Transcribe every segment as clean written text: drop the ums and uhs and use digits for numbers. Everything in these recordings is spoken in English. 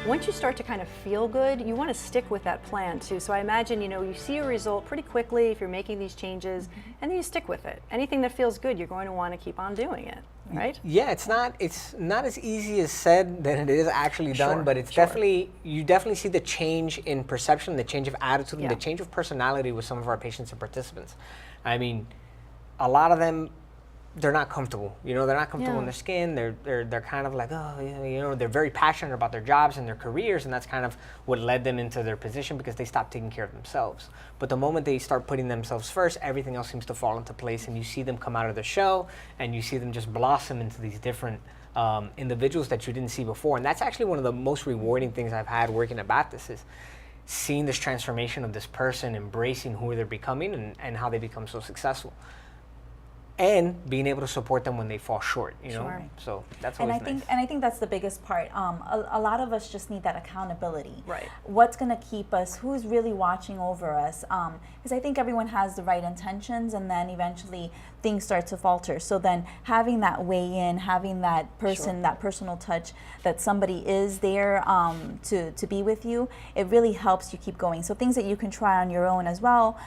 Once you start to kind of feel good, you want to stick with that plan too. So I imagine, you see a result pretty quickly if you're making these changes, and then you stick with it. Anything that feels good, you're going to want to keep on doing it, right? Yeah, it's not as easy as said than it is actually done, Sure, but it's you definitely see the change in perception, the change of attitude, and the change of personality with some of our patients and participants. I mean, a lot of them, they're not comfortable. They're not comfortable in their skin. They're kind of like, they're very passionate about their jobs and their careers, and that's kind of what led them into their position because they stopped taking care of themselves. But the moment they start putting themselves first, everything else seems to fall into place, and you see them come out of the show, and you see them just blossom into these different individuals that you didn't see before. And that's actually one of the most rewarding things I've had working at Baptist is seeing this transformation of this person, embracing who they're becoming and how they become so successful. And being able to support them when they fall short, Sure. So that's always nice. And I think that's the biggest part. A lot of us just need that accountability. Right. What's going to keep us? Who's really watching over us? Because I think everyone has the right intentions, and then eventually things start to falter. So then having that weigh in, having that person, that personal touch, that somebody is there to be with you, it really helps you keep going. So things that you can try on your own as well.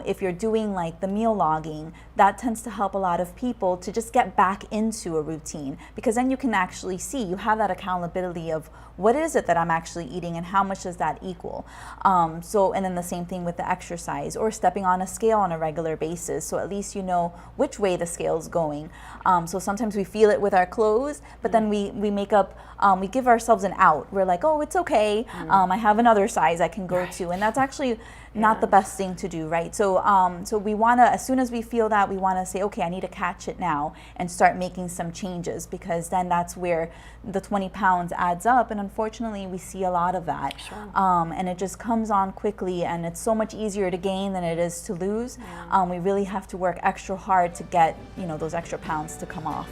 If you're doing like the meal logging, that tends to help a lot of people to just get back into a routine, because then you can actually see, you have that accountability of what is it that I'm actually eating and how much does that equal. And then the same thing with the exercise or stepping on a scale on a regular basis. So at least you know which way the scale is going. So sometimes we feel it with our clothes, but then we make up, we give ourselves an out. We're like, oh, it's okay. I have another size I can go to. And that's actually not the best thing to do, right? So we want to, as soon as we feel that, we want to say, okay, I need to catch it now and start making some changes, because then that's where the 20 pounds adds up. And unfortunately, we see a lot of that. Sure. And it just comes on quickly, and it's so much easier to gain than it is to lose. We really have to work extra hard to get, those extra pounds to come off.